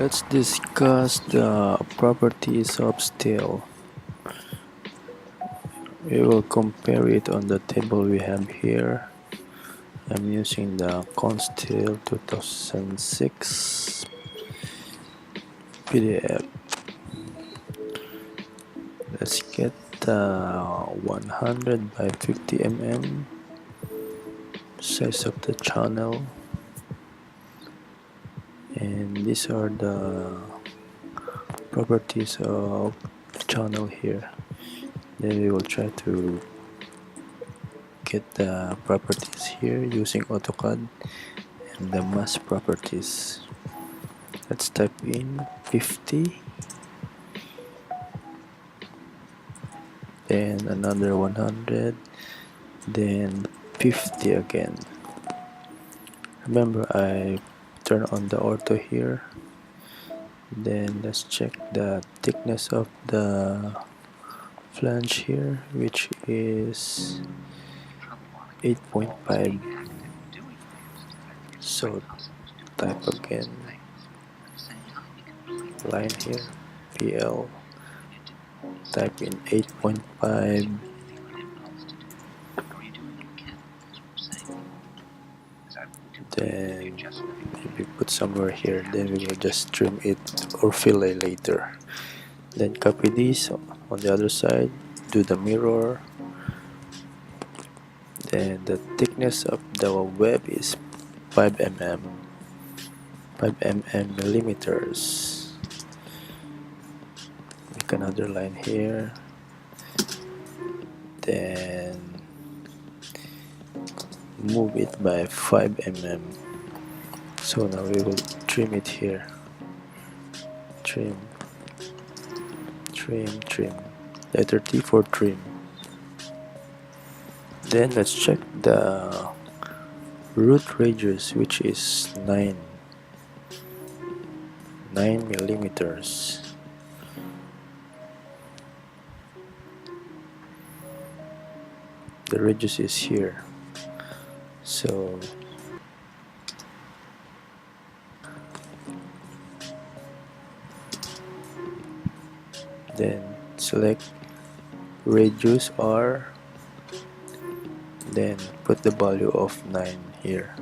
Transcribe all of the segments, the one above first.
let's discuss the properties of steel. We will compare it on the table we have here. I'm using the Consteel 2006 PDF. Let's get the 100 by 50 mm size of the channel, and these are the properties of the channel here. Then we will try to get the properties here using Autocad and the mass properties. Let's type in 50, then another 100, then 50 again. Remember, I turn on the ortho here. Then let's check the thickness of the flange here, which is 8.5. So type again, line here, PL, type in 8.5, then maybe put somewhere here, then we will just trim it or fillet later. Then copy this on the other side, do the mirror. Then the thickness of the web is 5 mm, 5 millimeters. Make another line here, then move it by 5 mm. So now we will trim it here, trim, letter T for trim. Then let's check the root radius, which is 9 millimeters. The radius is here, so then select radius R, then put the value of 9 here.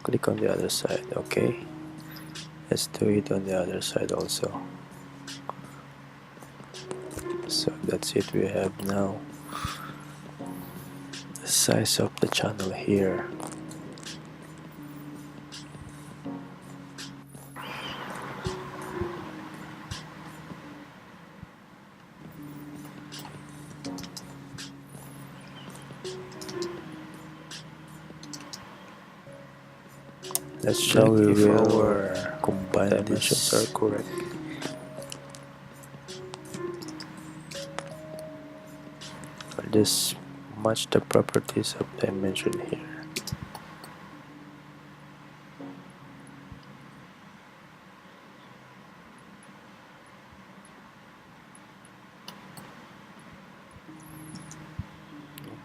Click on the other side. Okay, let's do it on the other side also. So that's it. We have now the size of the channel here. Let's check if our combined dimensions are correct. I'll just match the properties of dimension here.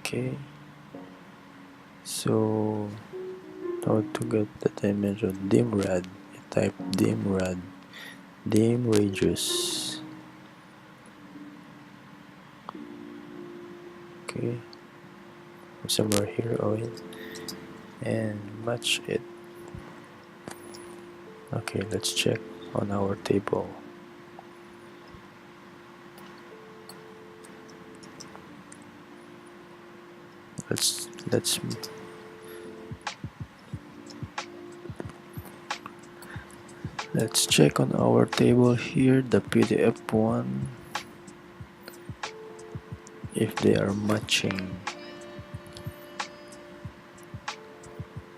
Okay, so how to get the dimension? Dim rad. You type dim rad, dim radius. Okay, somewhere here, and match it. Okay, let's check on our table. Let's check on our table here, the PDF one, if they are matching.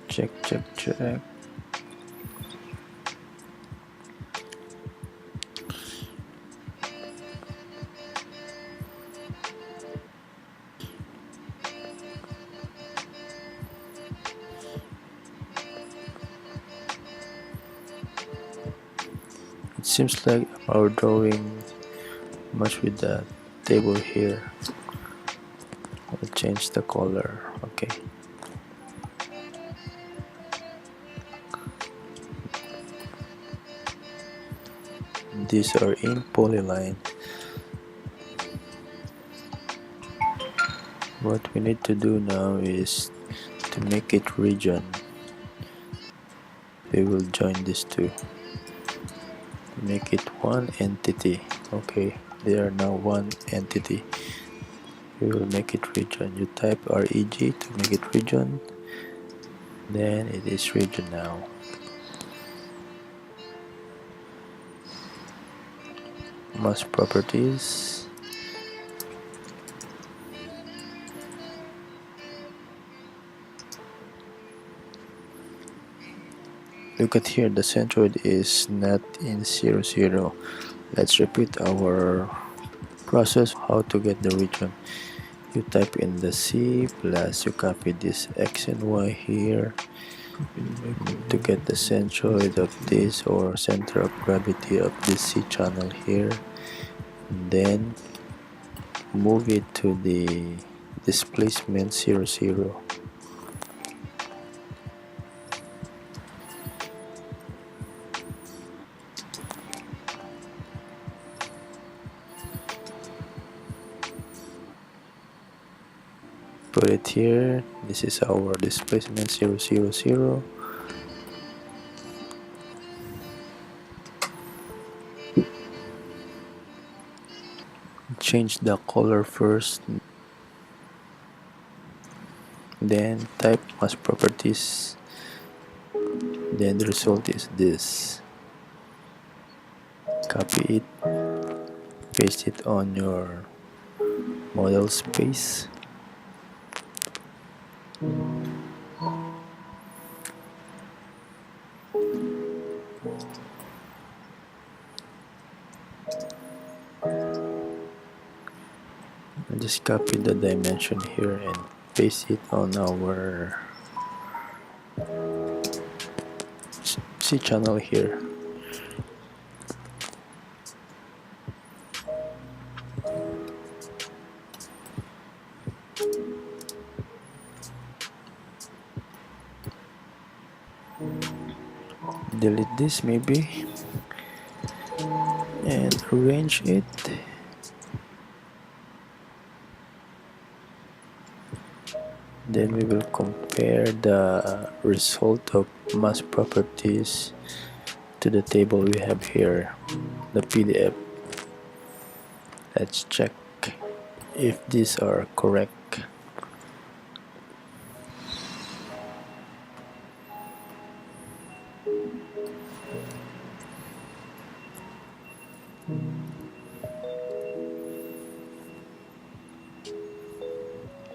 Check. It seems like our drawing match with the table here. I'll change the color. Okay. these are in polyline. What we need to do now is to make it region. We will join these two. Make it one entity. Okay, they are now one entity. We will make it region. You type reg to make it region. Then it is region now. Mass properties. Look at here, the centroid is not in 00. Let's repeat our process how to get the region. You type in the C plus you copy this X and Y here to get the centroid of this or center of gravity of this C channel here. And then move it to the displacement 00. Put it here. This is our displacement 000. Change the color first. Then type mass properties. Then the result is this. Copy it. Paste it on your model space. And just copy the dimension here and paste it on our C channel here. Delete this maybe and arrange it. Then we will compare the result of mass properties to the table we have here, the PDF. Let's check if these are correct.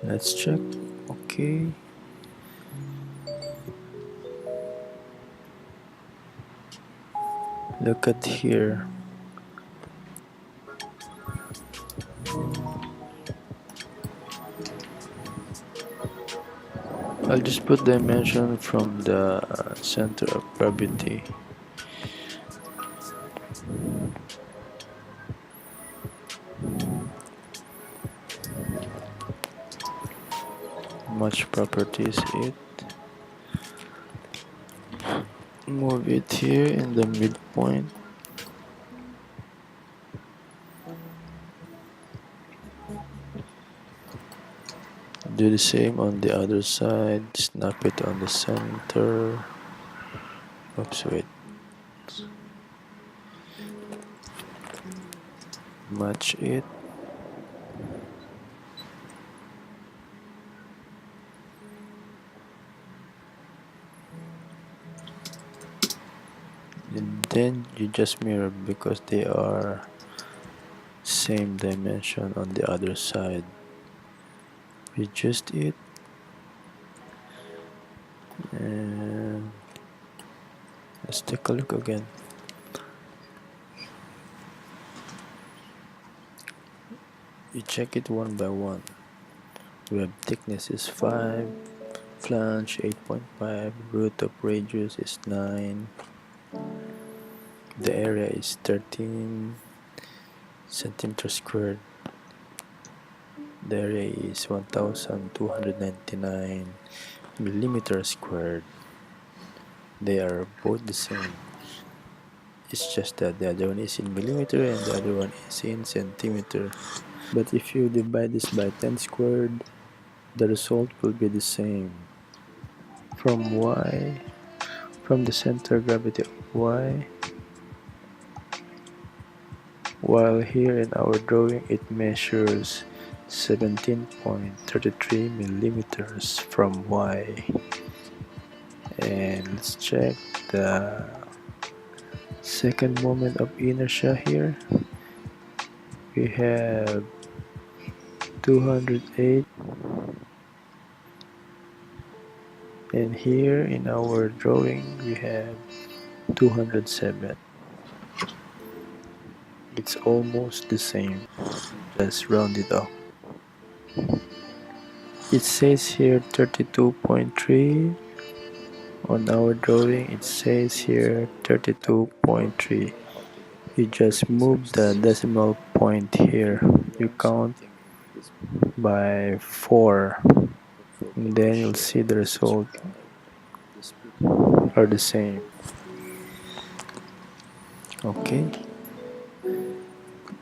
Let's check. Okay. Look at here. I'll just put dimension from the center of gravity. Much properties it. Move it here in the midpoint. Do the same on the other side. Snap it on the center. Oops, wait. Match it. And then you just mirror because they are same dimension on the other side. Adjust it and let's take a look again. You check it one by one. Web thickness is 5, flange 8.5, root of radius is 9, the area is 13 centimeters squared. The area is 1299 millimeters squared. They are both the same. It's just that the other one is in millimeter and the other one is in centimeter. But if you divide this by 10 squared, the result will be the same. From y, from the center of gravity of y, while here in our drawing it measures 17.33 millimeters from y. And let's check the second moment of inertia here. We have 208, and here in our drawing we have 207. It's almost the same, just round it up. It says here 32.3. On our drawing it says here 32.3. You just move the decimal point here. You count by 4, and then you'll see the result are the same. Okay,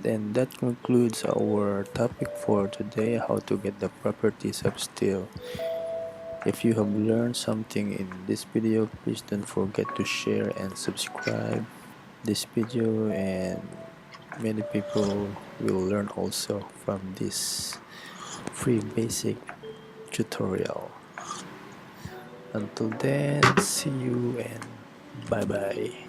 then that concludes our topic for today, how to get the properties of steel. If you have learned something in this video, please don't forget to share and subscribe this video, and many people will learn also from this free basic tutorial. Until then, see you and bye bye.